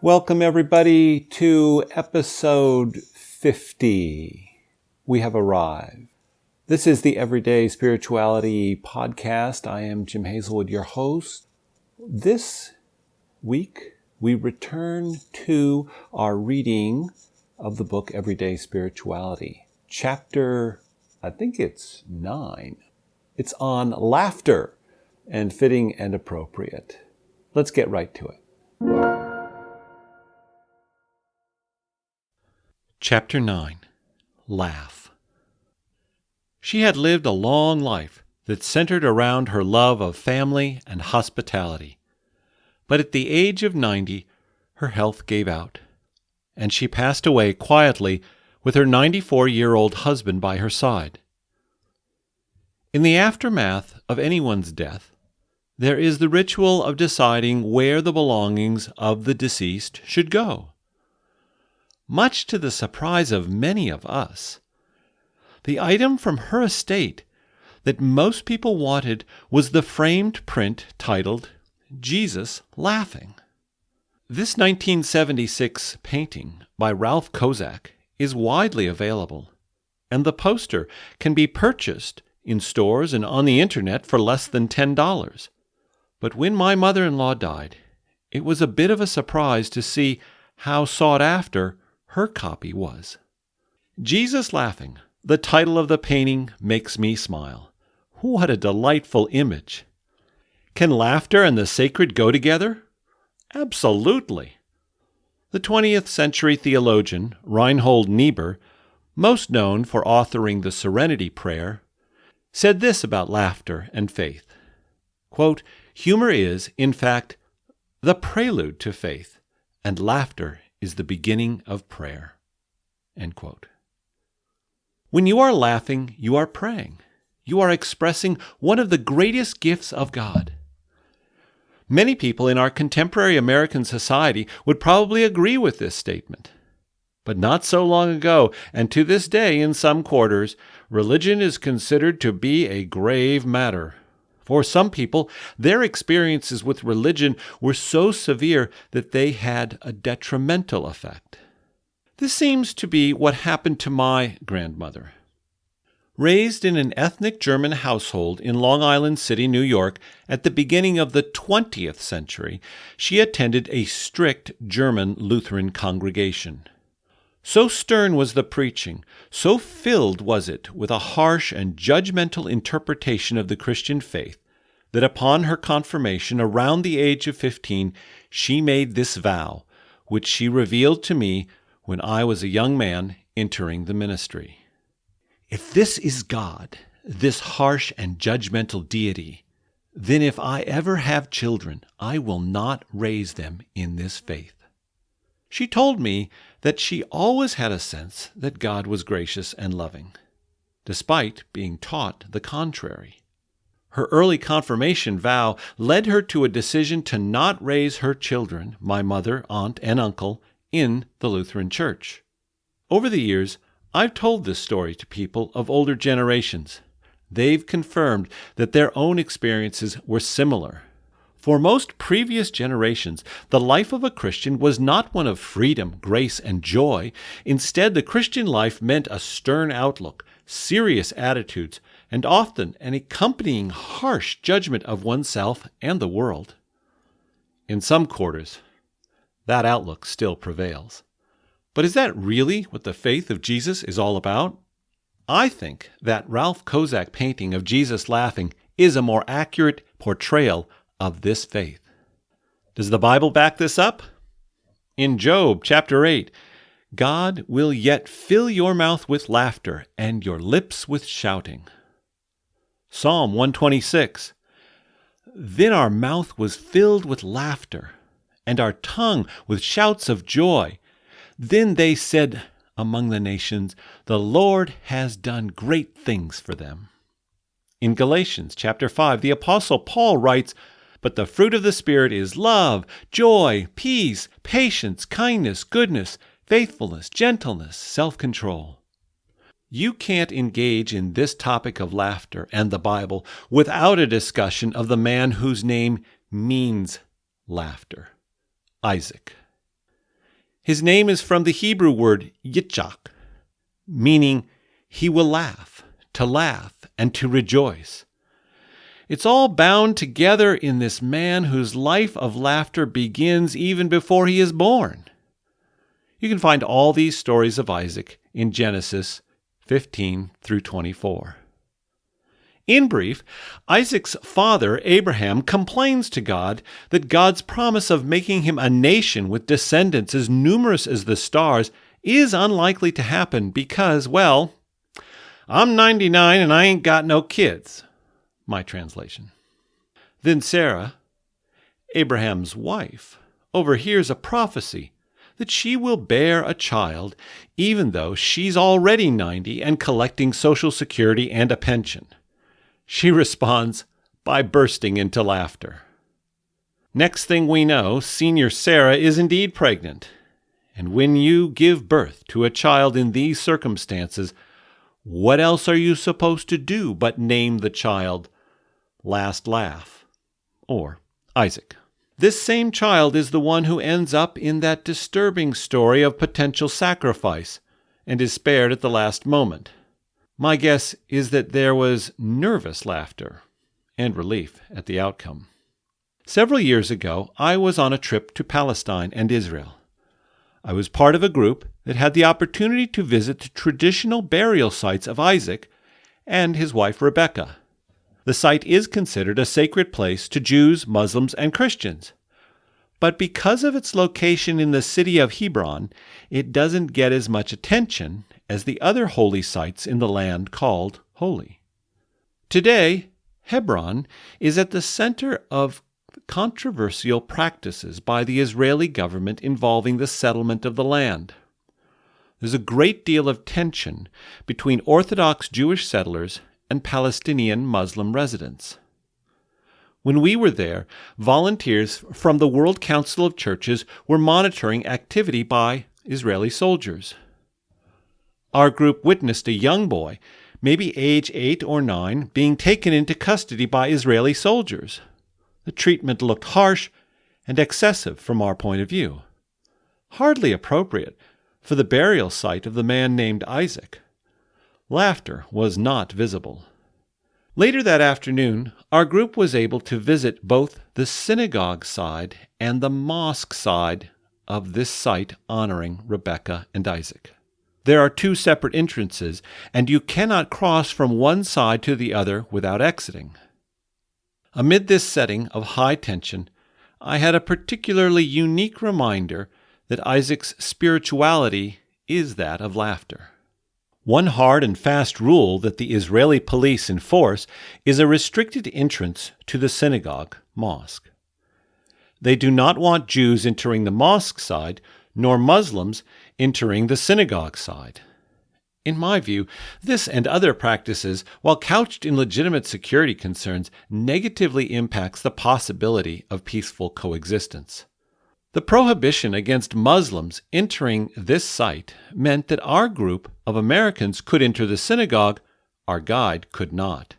Welcome, everybody, to episode 50. We have arrived. This is the Everyday Spirituality Podcast. I am Jim Hazelwood, your host. This week, we return to our reading of the book Everyday Spirituality. Chapter, I think it's 9. It's on laughter and fitting and appropriate. Let's get right to it. Chapter 9. Laugh. She had lived a long life that centered around her love of family and hospitality. But at the age of 90, her health gave out, and she passed away quietly with her 94-year-old husband by her side. In the aftermath of anyone's death, there is the ritual of deciding where the belongings of the deceased should go. Much to the surprise of many of us, the item from her estate that most people wanted was the framed print titled Jesus Laughing. This 1976 painting by Ralph Kozak is widely available, and the poster can be purchased in stores and on the internet for less than $10. But when my mother-in-law died, it was a bit of a surprise to see how sought after her copy was. Jesus Laughing, the title of the painting, makes me smile. What a delightful image. Can laughter and the sacred go together? Absolutely. The 20th century theologian Reinhold Niebuhr, most known for authoring the Serenity Prayer, said this about laughter and faith. Quote, "Humor is, in fact, the prelude to faith, and laughter is the beginning of prayer." End quote. When you are laughing, you are praying. You are expressing one of the greatest gifts of God. Many people in our contemporary American society would probably agree with this statement. But not so long ago, and to this day in some quarters, religion is considered to be a grave matter. For some people, their experiences with religion were so severe that they had a detrimental effect. This seems to be what happened to my grandmother. Raised in an ethnic German household in Long Island City, New York, at the beginning of the 20th century, she attended a strict German Lutheran congregation. So stern was the preaching, so filled was it with a harsh and judgmental interpretation of the Christian faith, that upon her confirmation around the age of 15, she made this vow, which she revealed to me when I was a young man entering the ministry. If this is God, this harsh and judgmental deity, then if I ever have children, I will not raise them in this faith. She told me that she always had a sense that God was gracious and loving, despite being taught the contrary. Her early confirmation vow led her to a decision to not raise her children, my mother, aunt, and uncle, in the Lutheran Church. Over the years, I've told this story to people of older generations. They've confirmed that their own experiences were similar. For most previous generations, the life of a Christian was not one of freedom, grace, and joy. Instead, the Christian life meant a stern outlook, serious attitudes, and often an accompanying harsh judgment of oneself and the world. In some quarters, that outlook still prevails. But is that really what the faith of Jesus is all about? I think that Ralph Kozak painting of Jesus laughing is a more accurate portrayal of this faith. Does the Bible back this up? In Job chapter 8, God will yet fill your mouth with laughter and your lips with shouting. Psalm 126, then our mouth was filled with laughter and our tongue with shouts of joy. Then they said among the nations, the Lord has done great things for them. In Galatians chapter 5, the Apostle Paul writes, but the fruit of the Spirit is love, joy, peace, patience, kindness, goodness, faithfulness, gentleness, self-control. You can't engage in this topic of laughter and the Bible without a discussion of the man whose name means laughter, Isaac. His name is from the Hebrew word yitzchak, meaning he will laugh, and to rejoice. It's all bound together in this man whose life of laughter begins even before he is born. You can find all these stories of Isaac in Genesis 15 through 24. In brief, Isaac's father, Abraham, complains to God that God's promise of making him a nation with descendants as numerous as the stars is unlikely to happen because, well, I'm 99 and I ain't got no kids. My translation. Then Sarah, Abraham's wife, overhears a prophecy that she will bear a child even though she's already 90 and collecting Social Security and a pension. She responds by bursting into laughter. Next thing we know, Senior Sarah is indeed pregnant. And when you give birth to a child in these circumstances, what else are you supposed to do but name the child Last Laugh, or Isaac? This same child is the one who ends up in that disturbing story of potential sacrifice and is spared at the last moment. My guess is that there was nervous laughter and relief at the outcome. Several years ago, I was on a trip to Palestine and Israel. I was part of a group that had the opportunity to visit the traditional burial sites of Isaac and his wife Rebekah. The site is considered a sacred place to Jews, Muslims, and Christians. But because of its location in the city of Hebron, it doesn't get as much attention as the other holy sites in the land called holy. Today, Hebron is at the center of controversial practices by the Israeli government involving the settlement of the land. There's a great deal of tension between Orthodox Jewish settlers and Palestinian Muslim residents. When we were there, volunteers from the World Council of Churches were monitoring activity by Israeli soldiers. Our group witnessed a young boy, maybe age 8 or 9, being taken into custody by Israeli soldiers. The treatment looked harsh and excessive from our point of view. Hardly appropriate for the burial site of the man named Isaac. Laughter was not visible. Later that afternoon, our group was able to visit both the synagogue side and the mosque side of this site honoring Rebekah and Isaac. There are 2 separate entrances, and you cannot cross from one side to the other without exiting. Amid this setting of high tension, I had a particularly unique reminder that Isaac's spirituality is that of laughter. One hard and fast rule that the Israeli police enforce is a restricted entrance to the synagogue, mosque. They do not want Jews entering the mosque side, nor Muslims entering the synagogue side. In my view, this and other practices, while couched in legitimate security concerns, negatively impacts the possibility of peaceful coexistence. The prohibition against Muslims entering this site meant that our group of Americans could enter the synagogue, our guide could not.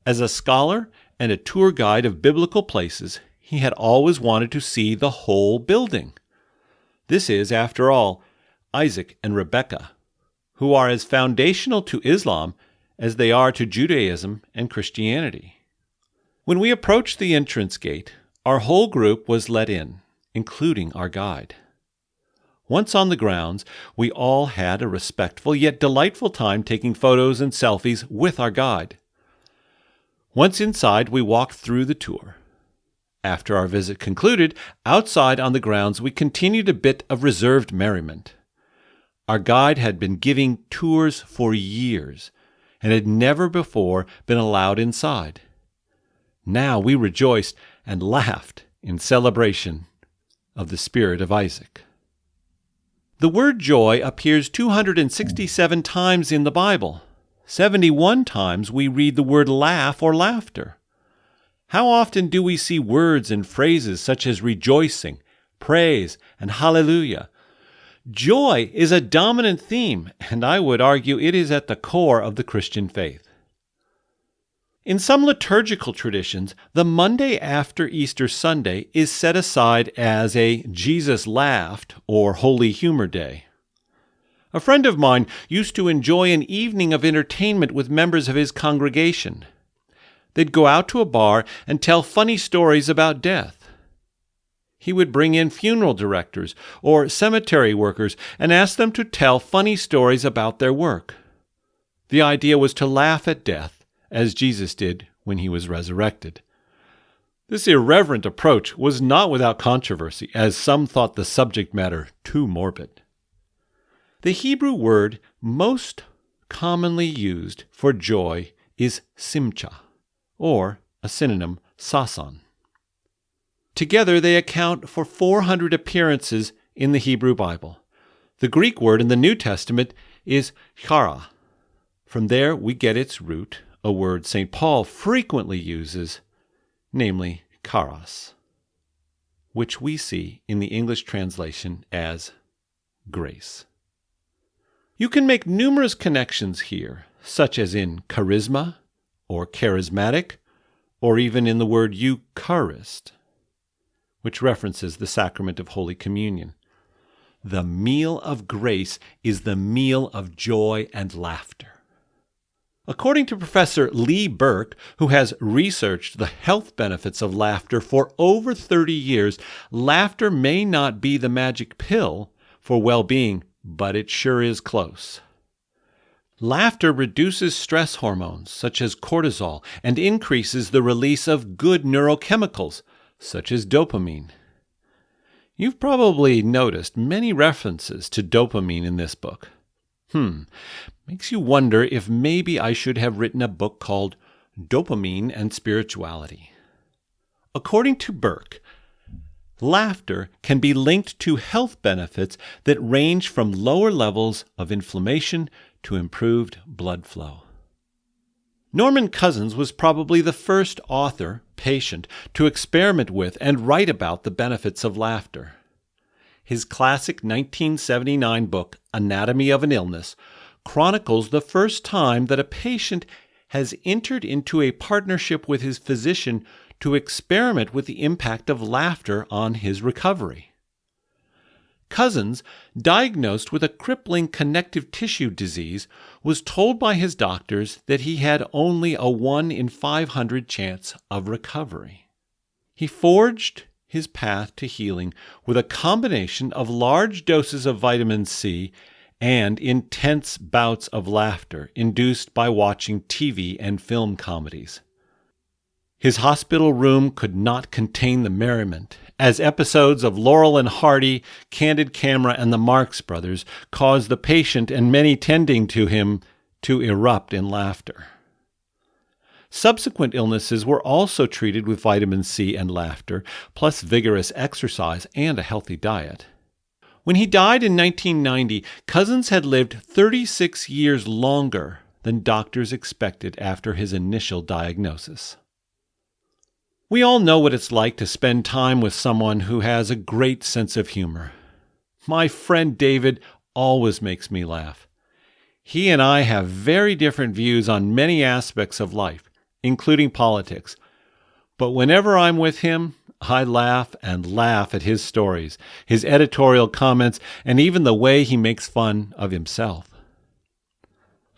As a scholar and a tour guide of biblical places, he had always wanted to see the whole building. This is, after all, Isaac and Rebekah, who are as foundational to Islam as they are to Judaism and Christianity. When we approached the entrance gate, our whole group was let in, including our guide. Once on the grounds, we all had a respectful yet delightful time taking photos and selfies with our guide. Once inside, we walked through the tour. After our visit concluded, outside on the grounds we continued a bit of reserved merriment. Our guide had been giving tours for years and had never before been allowed inside. Now we rejoiced and laughed in celebration of the spirit of Isaac. The word joy appears 267 times in the Bible. 71 times we read the word laugh or laughter. How often do we see words and phrases such as rejoicing, praise, and hallelujah? Joy is a dominant theme, and I would argue it is at the core of the Christian faith. In some liturgical traditions, the Monday after Easter Sunday is set aside as a Jesus Laughed or Holy Humor Day. A friend of mine used to enjoy an evening of entertainment with members of his congregation. They'd go out to a bar and tell funny stories about death. He would bring in funeral directors or cemetery workers and ask them to tell funny stories about their work. The idea was to laugh at death, as Jesus did when he was resurrected. This irreverent approach was not without controversy, as some thought the subject matter too morbid. The Hebrew word most commonly used for joy is simcha, or a synonym, sasan. Together they account for 400 appearances in the Hebrew Bible. The Greek word in the New Testament is chara. From there we get its root, a word St. Paul frequently uses, namely charis, which we see in the English translation as grace. You can make numerous connections here, such as in charisma, or charismatic, or even in the word Eucharist, which references the sacrament of Holy Communion. The meal of grace is the meal of joy and laughter. According to Professor Lee Burke, who has researched the health benefits of laughter for over 30 years, laughter may not be the magic pill for well-being, but it sure is close. Laughter reduces stress hormones, such as cortisol, and increases the release of good neurochemicals, such as dopamine. You've probably noticed many references to dopamine in this book. Makes you wonder if maybe I should have written a book called Dopamine and Spirituality. According to Burke, laughter can be linked to health benefits that range from lower levels of inflammation to improved blood flow. Norman Cousins was probably the first author, patient, to experiment with and write about the benefits of laughter. His classic 1979 book, Anatomy of an Illness, chronicles the first time that a patient has entered into a partnership with his physician to experiment with the impact of laughter on his recovery. Cousins, diagnosed with a crippling connective tissue disease, was told by his doctors that he had only a 1 in 500 chance of recovery. He forged his path to healing with a combination of large doses of vitamin C and intense bouts of laughter induced by watching TV and film comedies. His hospital room could not contain the merriment, as episodes of Laurel and Hardy, Candid Camera, and the Marx Brothers caused the patient and many tending to him to erupt in laughter. Subsequent illnesses were also treated with vitamin C and laughter, plus vigorous exercise and a healthy diet. When he died in 1990, Cousins had lived 36 years longer than doctors expected after his initial diagnosis. We all know what it's like to spend time with someone who has a great sense of humor. My friend David always makes me laugh. He and I have very different views on many aspects of life, including politics. But whenever I'm with him, I laugh and laugh at his stories, his editorial comments, and even the way he makes fun of himself.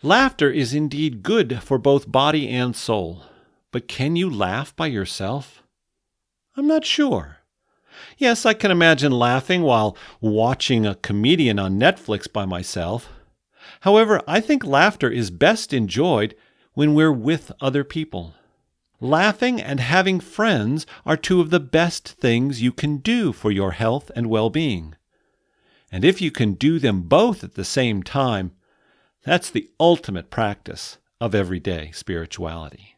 Laughter is indeed good for both body and soul. But can you laugh by yourself? I'm not sure. Yes, I can imagine laughing while watching a comedian on Netflix by myself. However, I think laughter is best enjoyed when we're with other people. Laughing and having friends are two of the best things you can do for your health and well-being. And if you can do them both at the same time, that's the ultimate practice of everyday spirituality.